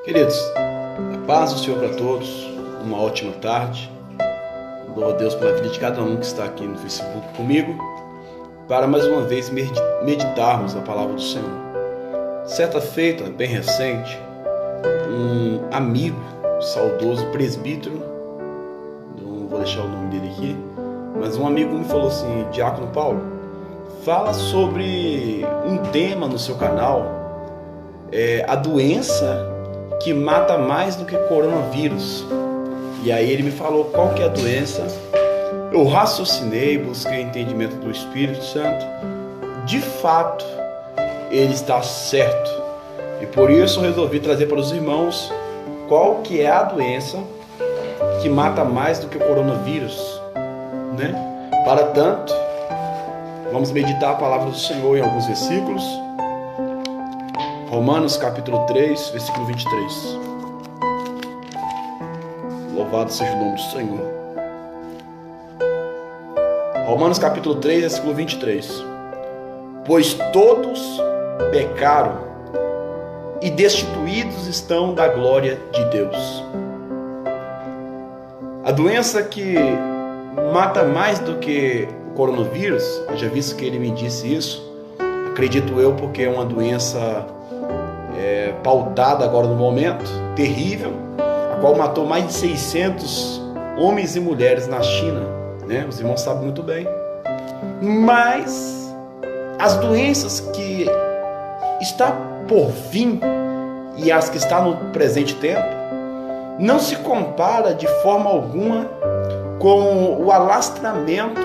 Queridos, a paz do Senhor para todos, uma ótima tarde. Louvo a Deus pela vida de cada um que está aqui no Facebook comigo, para mais uma vez meditarmos a palavra do Senhor. Certa feita, bem recente, um amigo, saudoso presbítero, não vou deixar o nome dele aqui, mas um amigo me falou assim: Diácono Paulo, fala sobre um tema no seu canal, a doença que mata mais do que coronavírus. E aí ele me falou qual que é a doença. Eu raciocinei, busquei entendimento do Espírito Santo. De fato, ele está certo. E por isso eu resolvi trazer para os irmãos qual que é a doença que mata mais do que o coronavírus, né? Para tanto, vamos meditar a palavra do Senhor em alguns versículos. Romanos capítulo 3, versículo 23. Louvado seja o nome do Senhor. Romanos capítulo 3, versículo 23. Pois todos pecaram e destituídos estão da glória de Deus. A doença que mata mais do que o coronavírus, eu já visto que ele me disse isso, acredito eu, porque é uma doença pautada agora no momento, terrível, a qual matou mais de 600 homens e mulheres na China, né? Os irmãos sabem muito bem. Mas as doenças que está por vir e as que estão no presente tempo não se compara de forma alguma com o alastramento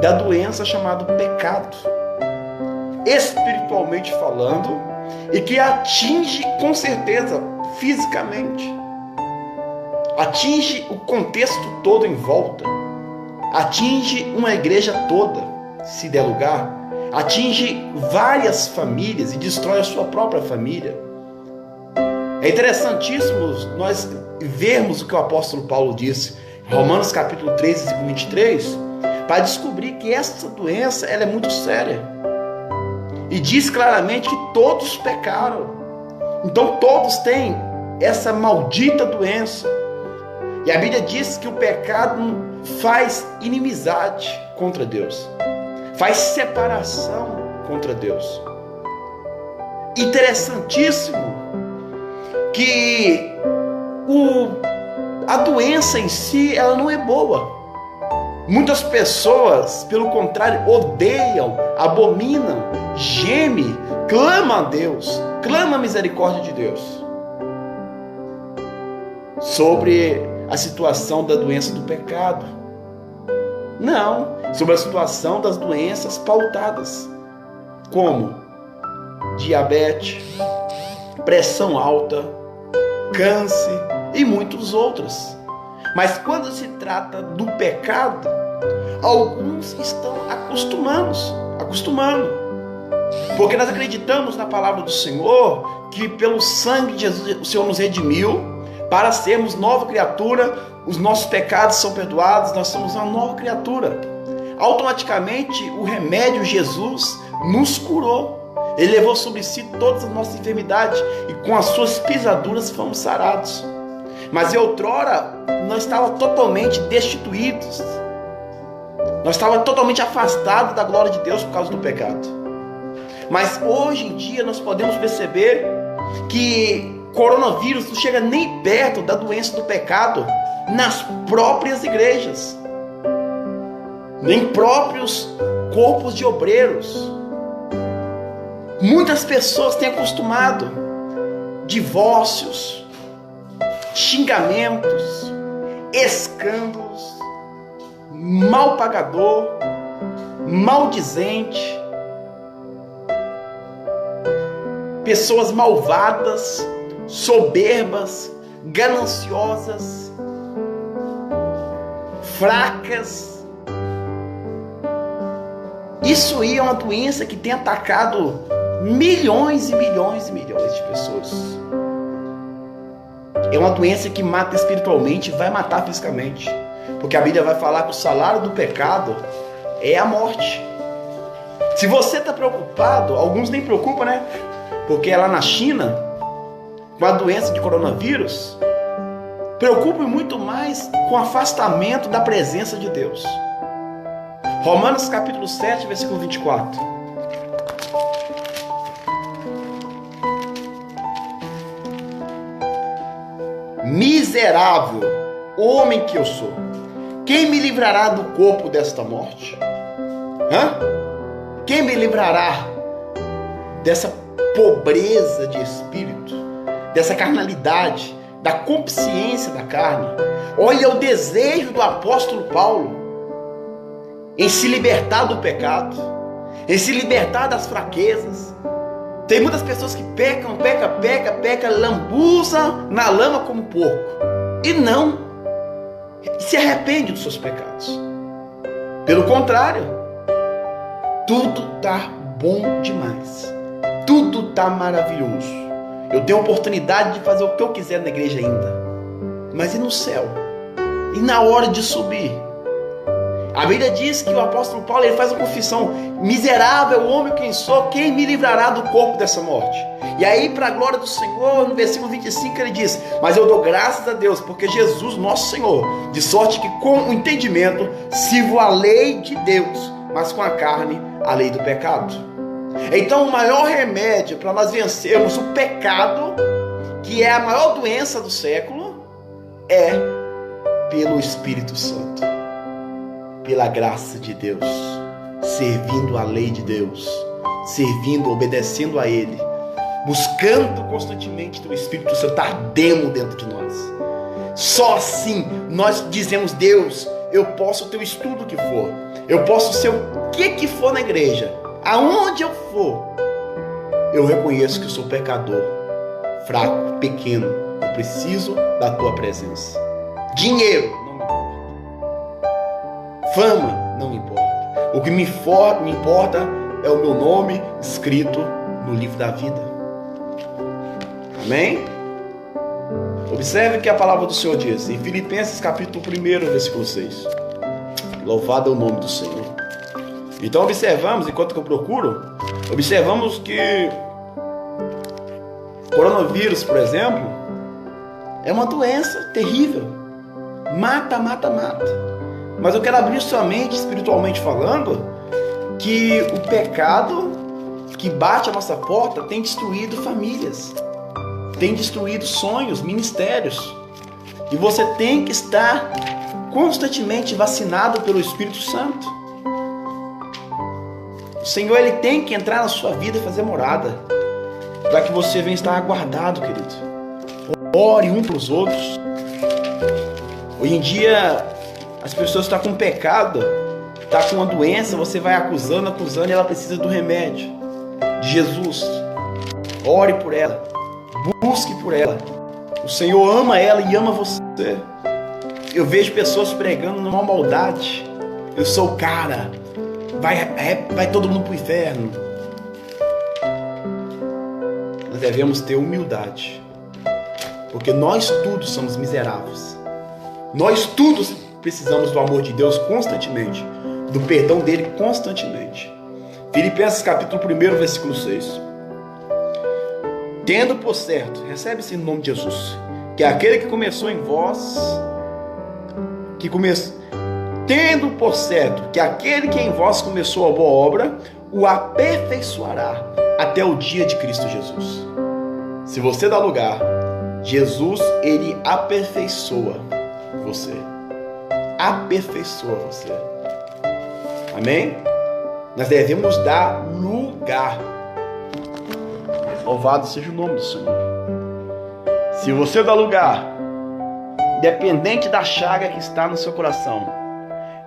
da doença chamada pecado, espiritualmente falando, e que atinge com certeza fisicamente, atinge o contexto todo em volta, atinge uma igreja toda, se der lugar, atinge várias famílias e destrói a sua própria família. É interessantíssimo nós vermos o que o apóstolo Paulo disse em Romanos capítulo 3, versículo 23, para descobrir que essa doença ela é muito séria. E diz claramente que todos pecaram. Então todos têm essa maldita doença. E a Bíblia diz que o pecado faz inimizade contra Deus, faz separação contra Deus. Interessantíssimo que a doença em si ela não é boa. Muitas pessoas, pelo contrário, odeiam, abominam, gemem, clamam a Deus, clamam a misericórdia de Deus sobre a situação da doença do pecado. Não, sobre a situação das doenças pautadas, como diabetes, pressão alta, câncer e muitos outros. Mas quando se trata do pecado, alguns estão acostumando. Porque nós acreditamos na palavra do Senhor, que pelo sangue de Jesus o Senhor nos redimiu, para sermos nova criatura, os nossos pecados são perdoados, nós somos uma nova criatura. Automaticamente o remédio Jesus nos curou. Ele levou sobre si todas as nossas enfermidades e com as suas pisaduras fomos sarados. Mas outrora nós estávamos totalmente destituídos, nós estávamos totalmente afastados da glória de Deus por causa do pecado. Mas hoje em dia nós podemos perceber que coronavírus não chega nem perto da doença do pecado nas próprias igrejas, nem próprios corpos de obreiros. Muitas pessoas têm acostumado divórcios, xingamentos, escândalos, mal pagador, maldizente, pessoas malvadas, soberbas, gananciosas, fracas. Isso aí é uma doença que tem atacado milhões e milhões e milhões de pessoas. É uma doença que mata espiritualmente e vai matar fisicamente. Porque a Bíblia vai falar que o salário do pecado é a morte. Se você está preocupado, alguns nem preocupam, né? Porque lá na China, com a doença de coronavírus, preocupe muito mais com o afastamento da presença de Deus. Romanos capítulo 7, versículo 24. Miserável homem que eu sou, quem me livrará do corpo desta morte? Quem me livrará dessa pobreza de espírito, dessa carnalidade, da consciência da carne? Olha o desejo do apóstolo Paulo em se libertar do pecado, em se libertar das fraquezas. Tem muitas pessoas que pecam, lambuzam na lama como porco e não se arrepende dos seus pecados. Pelo contrário, tudo está bom demais, tudo está maravilhoso. Eu tenho a oportunidade de fazer o que eu quiser na igreja ainda, mas e no céu? E na hora de subir? A Bíblia diz que o apóstolo Paulo ele faz a confissão: miserável homem quem sou, quem me livrará do corpo dessa morte? E aí, para a glória do Senhor, no versículo 25 ele diz: mas eu dou graças a Deus, porque Jesus nosso Senhor, de sorte que com o entendimento sirvo a lei de Deus, mas com a carne a lei do pecado. Então o maior remédio para nós vencermos o pecado, que é a maior doença do século, é pelo Espírito Santo, pela graça de Deus, servindo a lei de Deus, servindo, obedecendo a Ele, buscando constantemente que o Espírito Santo ardendo dentro de nós. Só assim nós dizemos: Deus, eu posso ter o estudo que for, eu posso ser o que for na igreja, aonde eu for, eu reconheço que eu sou pecador, fraco, pequeno, eu preciso da tua presença. Dinheiro não me importa, fama não me importa, o que me importa é o meu nome escrito no livro da vida. Amém? Observe que a palavra do Senhor diz em Filipenses capítulo 1, versículo 6. Louvado é o nome do Senhor. Então observamos, enquanto que eu procuro, observamos que coronavírus, por exemplo, é uma doença terrível. Mata. Mas eu quero abrir sua mente, espiritualmente falando, que o pecado que bate à nossa porta tem destruído famílias, tem destruído sonhos, ministérios. E você tem que estar constantemente vacinado pelo Espírito Santo. O Senhor ele tem que entrar na sua vida e fazer morada, para que você venha estar guardado, querido. Ore um para os outros. Hoje em dia as pessoas estão com pecado, está com uma doença, você vai acusando e ela precisa do remédio de Jesus. Ore por ela, busque por ela. O Senhor ama ela e ama você. Eu vejo pessoas pregando numa maldade: eu sou o cara, vai todo mundo para o inferno. Nós devemos ter humildade, porque nós todos somos miseráveis. Nós todos precisamos do amor de Deus constantemente, do perdão dele constantemente. Filipenses capítulo 1, versículo 6. Tendo por certo, recebe-se no nome de Jesus, que aquele que começou em vós, tendo por certo que aquele que em vós começou a boa obra, o aperfeiçoará até o dia de Cristo Jesus. Se você dá lugar, Jesus, ele aperfeiçoa você. Aperfeiçoa você. Amém? Nós devemos dar lugar. Louvado seja o nome do Senhor. Se você dá lugar, independente da chaga que está no seu coração,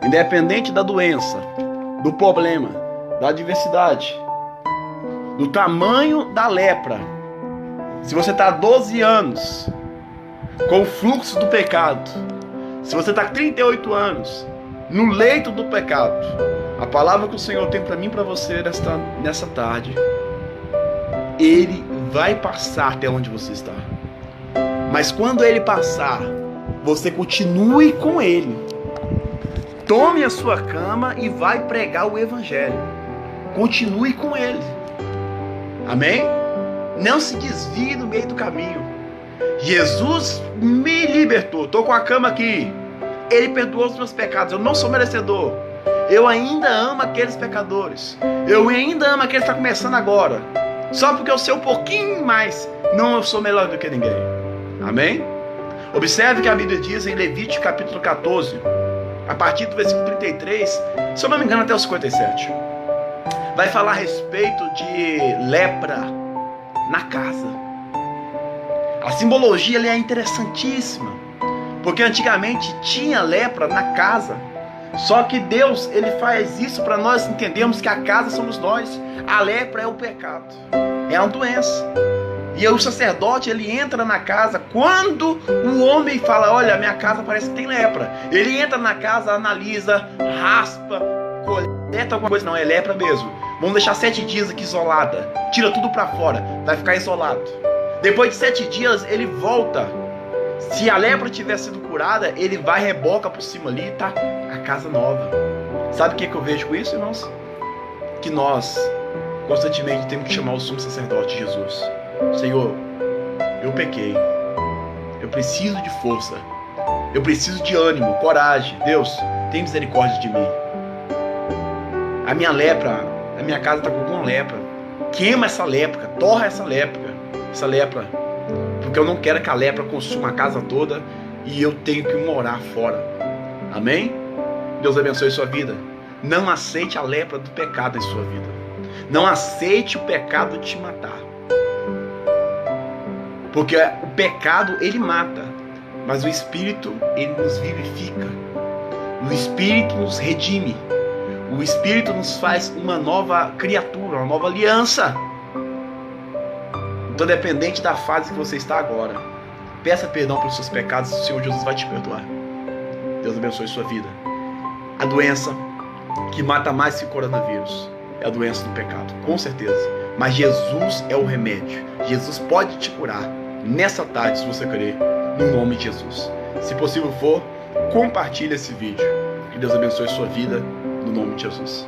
independente da doença, do problema, da adversidade, do tamanho da lepra, se você está há 12 anos com o fluxo do pecado, se você está há 38 anos no leito do pecado, a palavra que o Senhor tem para mim e para você nessa tarde: Ele vai passar até onde você está. Mas quando Ele passar, você continue com Ele. Tome a sua cama e vai pregar o Evangelho. Continue com Ele. Amém? Não se desvie no meio do caminho. Jesus me libertou. Estou com a cama aqui. Ele perdoou os meus pecados. Eu não sou merecedor. Eu ainda amo aqueles pecadores. Eu ainda amo aqueles que estão começando agora. Só porque eu sei um pouquinho mais, não eu sou melhor do que ninguém. Amém? Observe que a Bíblia diz em Levítico capítulo 14, a partir do versículo 33, se eu não me engano até o 57, vai falar a respeito de lepra na casa. A simbologia ali é interessantíssima, porque antigamente tinha lepra na casa. Só que Deus, ele faz isso para nós entendermos que a casa somos nós. A lepra é o pecado, é uma doença. E o sacerdote, ele entra na casa quando o homem fala, olha, minha casa parece que tem lepra. Ele entra na casa, analisa, raspa, coleta alguma coisa. Não, é lepra mesmo. Vamos deixar 7 dias aqui isolada. Tira tudo para fora, vai ficar isolado. Depois de 7 dias, ele volta. Se a lepra tiver sido curada, ele vai, reboca por cima ali e tá a casa nova. Sabe o que eu vejo com isso, irmãos? Que nós constantemente temos que chamar o sumo sacerdote Jesus. Senhor, eu pequei. Eu preciso de força. Eu preciso de ânimo, coragem. Deus, tem misericórdia de mim. A minha lepra, a minha casa está com alguma lepra. Queima essa lepra, torra essa lepra. Porque eu não quero que a lepra consuma a casa toda e eu tenho que morar fora. Amém? Deus abençoe sua vida. Não aceite a lepra do pecado em sua vida. Não aceite o pecado te matar. Porque o pecado, ele mata. Mas o Espírito, ele nos vivifica. O Espírito nos redime. O Espírito nos faz uma nova criatura, uma nova aliança. Então, dependente da fase que você está agora, peça perdão pelos seus pecados, o Senhor Jesus vai te perdoar. Deus abençoe sua vida. A doença que mata mais que o coronavírus é a doença do pecado, com certeza. Mas Jesus é o remédio. Jesus pode te curar nessa tarde, se você crer, no nome de Jesus. Se possível for, compartilhe esse vídeo. Que Deus abençoe sua vida, no nome de Jesus.